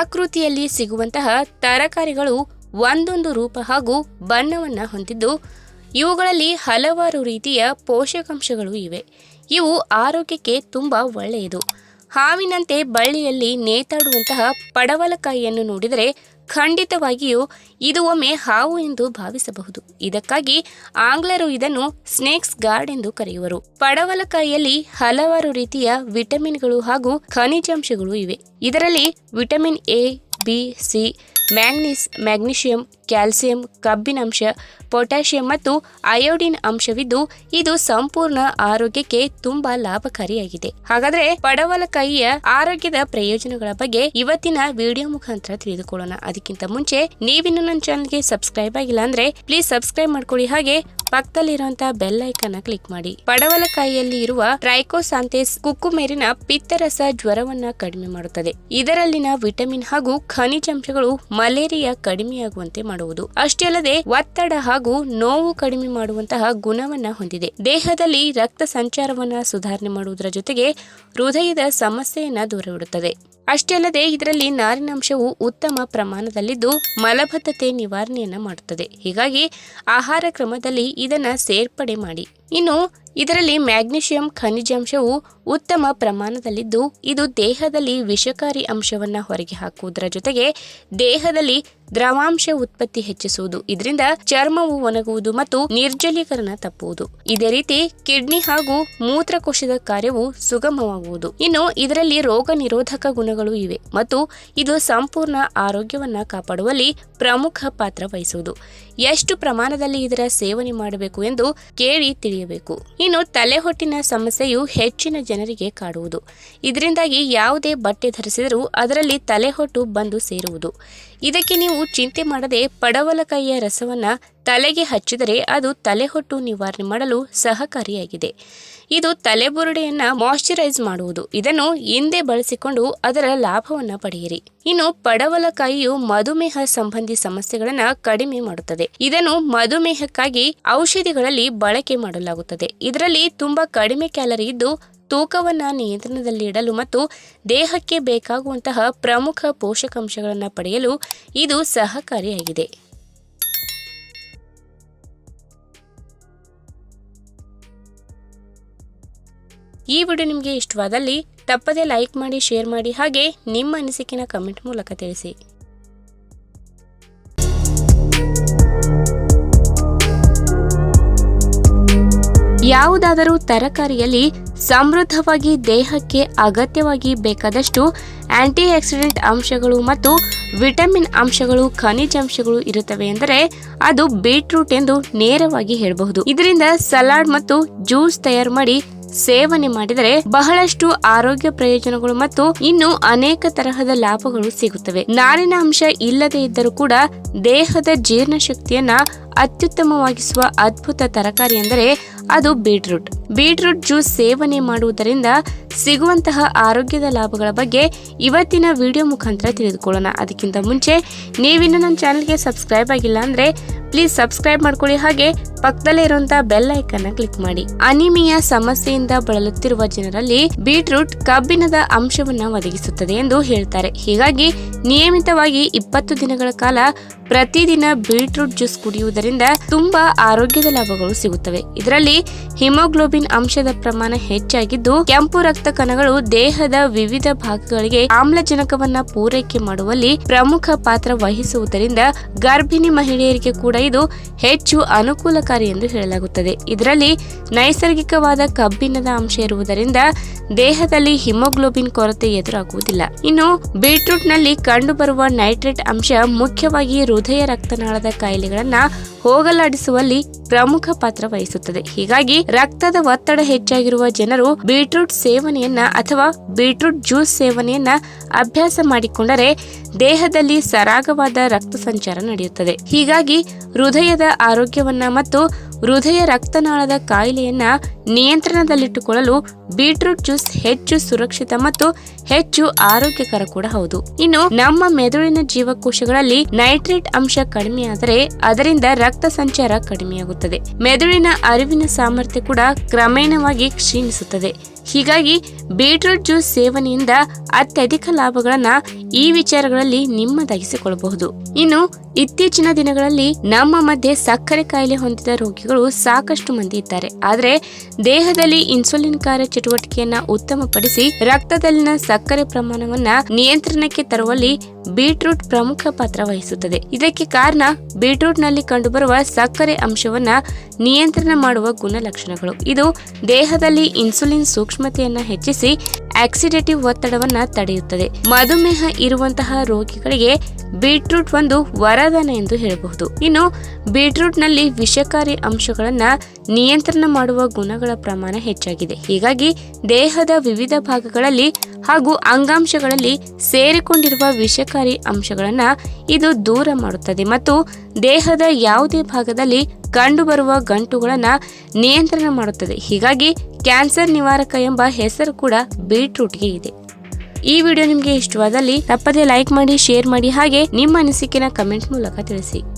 ಪ್ರಕೃತಿಯಲ್ಲಿ ಸಿಗುವಂತಹ ತರಕಾರಿಗಳು ಒಂದೊಂದು ರೂಪ ಹಾಗೂ ಬಣ್ಣವನ್ನ ಹೊಂದಿದ್ದು ಇವುಗಳಲ್ಲಿ ಹಲವಾರು ರೀತಿಯ ಪೋಷಕಾಂಶಗಳು ಇವೆ. ಇವು ಆರೋಗ್ಯಕ್ಕೆ ತುಂಬಾ ಒಳ್ಳೆಯದು. ಹಾವಿನಂತೆ ಬಳ್ಳಿಯಲ್ಲಿ ನೇತಾಡುವಂತಹ ಪಡವಲಕಾಯಿಯನ್ನು ನೋಡಿದರೆ ಖಂಡಿತವಾಗಿಯೂ ಇದು ಒಮ್ಮೆ ಹಾವು ಎಂದು ಭಾವಿಸಬಹುದು. ಇದಕ್ಕಾಗಿ ಆಂಗ್ಲರು ಇದನ್ನು ಸ್ನೇಕ್ಸ್ ಗಾರ್ಡ್ ಎಂದು ಕರೆಯುವರು. ಪಡವಲಕಾಯಿಯಲ್ಲಿ ಹಲವಾರು ರೀತಿಯ ವಿಟಮಿನ್ಗಳು ಹಾಗೂ ಖನಿಜಾಂಶಗಳು ಇವೆ. ಇದರಲ್ಲಿ vitamin A, B, C, magnesium, calcium, ಕಬ್ಬಿನಾಂಶ, ಪೊಟ್ಯಾಷಿಯಂ ಮತ್ತು ಅಯೋಡಿನ್ ಅಂಶವಿದ್ದು ಇದು ಸಂಪೂರ್ಣ ಆರೋಗ್ಯಕ್ಕೆ ತುಂಬಾ ಲಾಭಕಾರಿಯಾಗಿದೆ. ಹಾಗಾದ್ರೆ ಪಡವಲಕಾಯಿಯ ಆರೋಗ್ಯದ ಪ್ರಯೋಜನಗಳ ಬಗ್ಗೆ ಇವತ್ತಿನ ವಿಡಿಯೋ ಮುಖಾಂತರ ತಿಳಿದುಕೊಳ್ಳೋಣ. ಅದಕ್ಕಿಂತ ಮುಂಚೆ ನೀವಿನ್ನು ನನ್ನ ಚಾನಲ್ಗೆ ಸಬ್ಸ್ಕ್ರೈಬ್ ಆಗಿಲ್ಲ ಅಂದ್ರೆ ಪ್ಲೀಸ್ ಸಬ್ಸ್ಕ್ರೈಬ್ ಮಾಡ್ಕೊಳ್ಳಿ, ಹಾಗೆ ಪಕ್ಕದಲ್ಲಿರುವಂತಹ ಬೆಲ್ ಐಕಾನ್ ಕ್ಲಿಕ್ ಮಾಡಿ. ಪಡವಲಕಾಯಿಯಲ್ಲಿ ಇರುವ ಟ್ರೈಕೋಸಾಂಥೇಸ್ ಕುಕ್ಕುಮೇರಿನ ಪಿತ್ತರಸ ಜ್ವರವನ್ನ ಕಡಿಮೆ ಮಾಡುತ್ತದೆ. ಇದರಲ್ಲಿನ ವಿಟಮಿನ್ ಹಾಗೂ ಖನಿಜಾಂಶಗಳು ಮಲೇರಿಯಾ ಕಡಿಮೆಯಾಗುವಂತೆ ಮಾಡುವುದು. ಅಷ್ಟೇ ಅಲ್ಲದೆ ಒತ್ತಡ ಹಾಗೂ ನೋವು ಕಡಿಮೆ ಮಾಡುವಂತಹ ಗುಣವನ್ನ ಹೊಂದಿದೆ. ದೇಹದಲ್ಲಿ ರಕ್ತ ಸಂಚಾರವನ್ನ ಸುಧಾರಣೆ ಮಾಡುವುದರ ಜೊತೆಗೆ ಹೃದಯದ ಸಮಸ್ಯೆಯನ್ನ ದೂರವಿಡುತ್ತದೆ. ಅಷ್ಟೇ ಅಲ್ಲದೆ ಇದರಲ್ಲಿ ನಾರಿನಾಂಶವು ಉತ್ತಮ ಪ್ರಮಾಣದಲ್ಲಿದ್ದು ಮಲಬದ್ಧತೆ ನಿವಾರಣೆಯನ್ನ ಮಾಡುತ್ತದೆ. ಹೀಗಾಗಿ ಆಹಾರ ಕ್ರಮದಲ್ಲಿ ಇದನ್ನ ಸೇರ್ಪಡೆ ಮಾಡಿ. ಇನ್ನು ಇದರಲ್ಲಿ ಮ್ಯಾಗ್ನೀಷಿಯಂ ಖನಿಜಾಂಶವು ಉತ್ತಮ ಪ್ರಮಾಣದಲ್ಲಿದ್ದು ಇದು ದೇಹದಲ್ಲಿ ವಿಷಕಾರಿ ಅಂಶವನ್ನ ಹೊರಗೆ ಹಾಕುವುದರ ಜೊತೆಗೆ ದೇಹದಲ್ಲಿ ದ್ರವಾಂಶ ಉತ್ಪತ್ತಿ ಹೆಚ್ಚಿಸುವುದು. ಇದರಿಂದ ಚರ್ಮವು ಒಣಗುವುದು ಮತ್ತು ನಿರ್ಜಲೀಕರಣ ತಪ್ಪುವುದು. ಇದೇ ರೀತಿ ಕಿಡ್ನಿ ಹಾಗೂ ಮೂತ್ರಕೋಶದ ಕಾರ್ಯವು ಸುಗಮವಾಗುವುದು. ಇನ್ನು ಇದರಲ್ಲಿ ರೋಗ ನಿರೋಧಕ ಗುಣಗಳು ಇವೆ ಮತ್ತು ಇದು ಸಂಪೂರ್ಣ ಆರೋಗ್ಯವನ್ನ ಕಾಪಾಡುವಲ್ಲಿ ಪ್ರಮುಖ ಪಾತ್ರ ವಹಿಸುವುದು. ಎಷ್ಟು ಪ್ರಮಾಣದಲ್ಲಿ ಇದರ ಸೇವನೆ ಮಾಡಬೇಕು ಎಂದು ಕೇಳಿ ತಿಳಿಯಬೇಕು. ಇನ್ನು ತಲೆಹೊಟ್ಟಿನ ಸಮಸ್ಯೆಯು ಹೆಚ್ಚಿನ ಜನರಿಗೆ ಕಾಡುವುದು. ಇದರಿಂದಾಗಿ ಯಾವುದೇ ಬಟ್ಟೆ ಧರಿಸಿದರೂ ಅದರಲ್ಲಿ ತಲೆಹೊಟ್ಟು ಬಂದು ಸೇರುವುದು. ಇದಕ್ಕೆ ನೀವು ಚಿಂತೆ ಮಾಡದೆ ಪಡವಲಕಾಯಿಯ ರಸವನ್ನ ತಲೆಗೆ ಹಚ್ಚಿದರೆ ಅದು ತಲೆಹೊಟ್ಟು ನಿವಾರಣೆ ಮಾಡಲು ಸಹಕಾರಿಯಾಗಿದೆ. ಇದು ತಲೆಬುರುಡೆಯನ್ನ ಮಾಯಿಶ್ಚರೈಸ್ ಮಾಡುವುದು. ಇದನ್ನು ಹಿಂದೆ ಬಳಸಿಕೊಂಡು ಅದರ ಲಾಭವನ್ನ ಪಡೆಯಿರಿ. ಇನ್ನು ಪಡವಲಕಾಯಿಯು ಮಧುಮೇಹ ಸಂಬಂಧಿ ಸಮಸ್ಯೆಗಳನ್ನ ಕಡಿಮೆ ಮಾಡುತ್ತದೆ. ಇದನ್ನು ಮಧುಮೇಹಕ್ಕಾಗಿ ಔಷಧಿಗಳಲ್ಲಿ ಬಳಕೆ ಮಾಡಲಾಗುತ್ತದೆ. ಇದರಲ್ಲಿ ತುಂಬಾ ಕಡಿಮೆ ಕ್ಯಾಲರಿ ಇದ್ದು ತೂಕವನ್ನ ನಿಯಂತ್ರಣದಲ್ಲಿ ಇಡಲು ಮತ್ತು ದೇಹಕ್ಕೆ ಬೇಕಾಗುವಂತಹ ಪ್ರಮುಖ ಪೋಷಕಾಂಶಗಳನ್ನು ಪಡೆಯಲು ಇದು ಸಹಕಾರಿಯಾಗಿದೆ. ಈ ವಿಡಿಯೋ ನಿಮಗೆ ಇಷ್ಟವಾದಲ್ಲಿ ತಪ್ಪದೆ ಲೈಕ್ ಮಾಡಿ, ಶೇರ್ ಮಾಡಿ, ಹಾಗೆ ನಿಮ್ಮ ಅನಿಸಿಕೆನ ಕಮೆಂಟ್ ಮೂಲಕ ತಿಳಿಸಿ. ಯಾವುದಾದರೂ ತರಕಾರಿಯಲ್ಲಿ ಸಮೃದ್ಧವಾಗಿ ದೇಹಕ್ಕೆ ಅಗತ್ಯವಾಗಿ ಬೇಕಾದಷ್ಟು ಆಂಟಿ ಆಕ್ಸಿಡೆಂಟ್ ಅಂಶಗಳು ಮತ್ತು ವಿಟಮಿನ್ ಅಂಶಗಳು, ಖನಿಜಾಂಶಗಳು ಇರುತ್ತವೆ ಎಂದರೆ ಅದು ಬೀಟ್ರೂಟ್ ಎಂದು ನೇರವಾಗಿ ಹೇಳಬಹುದು. ಇದರಿಂದ ಸಲಾಡ್ ಮತ್ತು ಜ್ಯೂಸ್ ತಯಾರು ಮಾಡಿ ಸೇವನೆ ಮಾಡಿದರೆ ಬಹಳಷ್ಟು ಆರೋಗ್ಯ ಪ್ರಯೋಜನಗಳು ಮತ್ತು ಇನ್ನು ಅನೇಕ ತರಹದ ಲಾಭಗಳು ಸಿಗುತ್ತವೆ. ನಾರಿನ ಅಂಶ ಇಲ್ಲದೆ ಇದ್ದರೂ ಕೂಡ ದೇಹದ ಜೀರ್ಣಶಕ್ತಿಯನ್ನ ಅತ್ಯುತ್ತಮವಾಗಿಸುವ ಅದ್ಭುತ ತರಕಾರಿ ಎಂದರೆ ಅದು ಬೀಟ್ರೂಟ್. ಬೀಟ್ರೂಟ್ ಜ್ಯೂಸ್ ಸೇವನೆ ಮಾಡುವುದರಿಂದ ಸಿಗುವಂತಹ ಆರೋಗ್ಯದ ಲಾಭಗಳ ಬಗ್ಗೆ ಇವತ್ತಿನ ವಿಡಿಯೋ ಮುಖಾಂತರ ತಿಳಿದುಕೊಳ್ಳೋಣ. ಅದಕ್ಕಿಂತ ಮುಂಚೆ ನೀವಿನ್ನು ನನ್ನ ಚಾನಲ್ಗೆ ಸಬ್ಸ್ಕ್ರೈಬ್ ಆಗಿಲ್ಲ ಅಂದ್ರೆ ಪ್ಲೀಸ್ ಸಬ್ಸ್ಕ್ರೈಬ್ ಮಾಡ್ಕೊಳ್ಳಿ, ಹಾಗೆ ಪಕ್ಕದಲ್ಲೇ ಇರುವಂತಹ ಬೆಲ್ ಐಕಾನ್ ಕ್ಲಿಕ್ ಮಾಡಿ. ಅನಿಮಿಯಾ ಸಮಸ್ಯೆಯಿಂದ ಬಳಲುತ್ತಿರುವ ಜನರಲ್ಲಿ ಬೀಟ್ರೂಟ್ ಕಬ್ಬಿಣದ ಅಂಶವನ್ನ ಒದಗಿಸುತ್ತದೆ ಎಂದು ಹೇಳ್ತಾರೆ. ಹೀಗಾಗಿ ನಿಯಮಿತವಾಗಿ 20 ದಿನಗಳ ಕಾಲ ಪ್ರತಿದಿನ ಬೀಟ್ರೂಟ್ ಜ್ಯೂಸ್ ಕುಡಿಯುವುದರಿಂದ ತುಂಬಾ ಆರೋಗ್ಯದ ಲಾಭಗಳು ಸಿಗುತ್ತವೆ. ಇದರಲ್ಲಿ ಹಿಮೋಗ್ಲೋಬಿನ್ ಅಂಶದ ಪ್ರಮಾಣ ಹೆಚ್ಚಾಗಿದ್ದು ಕೆಂಪು ರಕ್ತ ಕಣಗಳು ದೇಹದ ವಿವಿಧ ಭಾಗಗಳಿಗೆ ಆಮ್ಲಜನಕವನ್ನ ಪೂರೈಕೆ ಮಾಡುವಲ್ಲಿ ಪ್ರಮುಖ ಪಾತ್ರ ವಹಿಸುವುದರಿಂದ ಗರ್ಭಿಣಿ ಮಹಿಳೆಯರಿಗೆ ಕೂಡ ಇದು ಹೆಚ್ಚು ಅನುಕೂಲಕಾರಿ ಎಂದು ಹೇಳಲಾಗುತ್ತದೆ. ಇದರಲ್ಲಿ ನೈಸರ್ಗಿಕವಾದ ಕಬ್ಬಿಣದ ಅಂಶ ಇರುವುದರಿಂದ ದೇಹದಲ್ಲಿ ಹಿಮೋಗ್ಲೋಬಿನ್ ಕೊರತೆ ಎದುರಾಗುವುದಿಲ್ಲ. ಇನ್ನು ಬೀಟ್ರೂಟ್ ನಲ್ಲಿ ಕಂಡುಬರುವ ನೈಟ್ರೇಟ್ ಅಂಶ ಮುಖ್ಯವಾಗಿ ಹೃದಯ ರಕ್ತನಾಳದ ಕಾಯಿಲೆಗಳನ್ನ ಹೋಗಲಾಡಿಸುವಲ್ಲಿ ಪ್ರಮುಖ ಪಾತ್ರ ವಹಿಸುತ್ತದೆ. ಹೀಗಾಗಿ ರಕ್ತದ ಒತ್ತಡ ಹೆಚ್ಚಾಗಿರುವ ಜನರು ಬೀಟ್ರೂಟ್ ಸೇವನೆಯನ್ನ ಅಥವಾ ಬೀಟ್ರೂಟ್ ಜ್ಯೂಸ್ ಸೇವನೆಯನ್ನ ಅಭ್ಯಾಸ ಮಾಡಿಕೊಂಡರೆ ದೇಹದಲ್ಲಿ ಸರಾಗವಾದ ರಕ್ತ ಸಂಚಾರ ನಡೆಯುತ್ತದೆ. ಹೀಗಾಗಿ ಹೃದಯದ ಆರೋಗ್ಯವನ್ನ ಮತ್ತು ಹೃದಯ ರಕ್ತನಾಳದ ಕಾಯಿಲೆಯನ್ನ ನಿಯಂತ್ರಣದಲ್ಲಿಟ್ಟುಕೊಳ್ಳಲು ಬೀಟ್ರೂಟ್ ಜ್ಯೂಸ್ ಹೆಚ್ಚು ಸುರಕ್ಷಿತ ಮತ್ತು ಹೆಚ್ಚು ಆರೋಗ್ಯಕರ ಕೂಡ ಹೌದು. ಇನ್ನು ನಮ್ಮ ಮೆದುಳಿನ ಜೀವಕೋಶಗಳಲ್ಲಿ ನೈಟ್ರೇಟ್ ಅಂಶ ಕಡಿಮೆಯಾದರೆ ಅದರಿಂದ ರಕ್ತ ಸಂಚಾರ ಕಡಿಮೆಯಾಗುತ್ತದೆ. ಮೆದುಳಿನ ಅರಿವಿನ ಸಾಮರ್ಥ್ಯ ಕೂಡ ಕ್ರಮೇಣವಾಗಿ ಕ್ಷೀಣಿಸುತ್ತದೆ. ಹೀಗಾಗಿ ಬೀಟ್ರೂಟ್ ಜ್ಯೂಸ್ ಸೇವನೆಯಿಂದ ಅತ್ಯಧಿಕ ಲಾಭಗಳನ್ನ ಈ ವಿಚಾರಗಳಲ್ಲಿ ನಿಮ್ಮದಾಗಿಸಿಕೊಳ್ಳಬಹುದು. ಇನ್ನು ಇತ್ತೀಚಿನ ದಿನಗಳಲ್ಲಿ ನಮ್ಮ ಮಧ್ಯೆ ಸಕ್ಕರೆ ಕಾಯಿಲೆ ಹೊಂದಿದ ರೋಗಿಗಳು ಸಾಕಷ್ಟು ಮಂದಿ ಇದ್ದಾರೆ. ಆದರೆ ದೇಹದಲ್ಲಿ ಇನ್ಸುಲಿನ್ ಕಾರ್ಯಚಟುವಟಿಕೆಯನ್ನ ಉತ್ತಮಪಡಿಸಿ ರಕ್ತದಲ್ಲಿನ ಸಕ್ಕರೆ ಪ್ರಮಾಣವನ್ನ ನಿಯಂತ್ರಣಕ್ಕೆ ತರುವಲ್ಲಿ ಬೀಟ್ರೂಟ್ ಪ್ರಮುಖ ಪಾತ್ರ ವಹಿಸುತ್ತದೆ. ಇದಕ್ಕೆ ಕಾರಣ ಬೀಟ್ರೂಟ್ ನಲ್ಲಿ ಕಂಡುಬರುವ ಸಕ್ಕರೆ ಅಂಶವನ್ನ ನಿಯಂತ್ರಣ ಮಾಡುವ ಗುಣಲಕ್ಷಣಗಳು. ಇದು ದೇಹದಲ್ಲಿ ಇನ್ಸುಲಿನ್ ಸೂಕ್ಷ್ಮತೆಯನ್ನ ಹೆಚ್ಚಿಸಿ ಆಕ್ಸಿಡೇಟಿವ್ ಒತ್ತಡವನ್ನ ತಡೆಯುತ್ತದೆ. ಮಧುಮೇಹ ಇರುವಂತಹ ರೋಗಿಗಳಿಗೆ ಬೀಟ್ರೂಟ್ ಒಂದು ವರದಾನ ಎಂದು ಹೇಳಬಹುದು. ಇನ್ನು ಬೀಟ್ರೂಟ್ ನಲ್ಲಿ ವಿಷಕಾರಿ ಅಂಶಗಳನ್ನ ನಿಯಂತ್ರಣ ಮಾಡುವ ಗುಣಗಳ ಪ್ರಮಾಣ ಹೆಚ್ಚಾಗಿದೆ. ಹೀಗಾಗಿ ದೇಹದ ವಿವಿಧ ಭಾಗಗಳಲ್ಲಿ ಹಾಗೂ ಅಂಗಾಂಶಗಳಲ್ಲಿ ಸೇರಿಕೊಂಡಿರುವ ವಿಷಕಾರಿ ಅಂಶಗಳನ್ನ ಇದು ದೂರ ಮಾಡುತ್ತದೆ ಮತ್ತು ದೇಹದ ಯಾವುದೇ ಭಾಗದಲ್ಲಿ ಕಂಡುಬರುವ ಗಂಟುಗಳನ್ನ ನಿಯಂತ್ರಣ ಮಾಡುತ್ತದೆ. ಹೀಗಾಗಿ ಕ್ಯಾನ್ಸರ್ ನಿವಾರಕ ಎಂಬ ಹೆಸರು ಕೂಡ ಬೀಟ್ರೂಟ್ಗೆ ಇದೆ. ಈ ವಿಡಿಯೋ ನಿಮಗೆ ಇಷ್ಟವಾದಲ್ಲಿ ತಪ್ಪದೇ ಲೈಕ್ ಮಾಡಿ, ಶೇರ್ ಮಾಡಿ, ಹಾಗೆ ನಿಮ್ಮ ಅನಿಸಿಕೆನ ಕಮೆಂಟ್ ಮೂಲಕ ತಿಳಿಸಿ.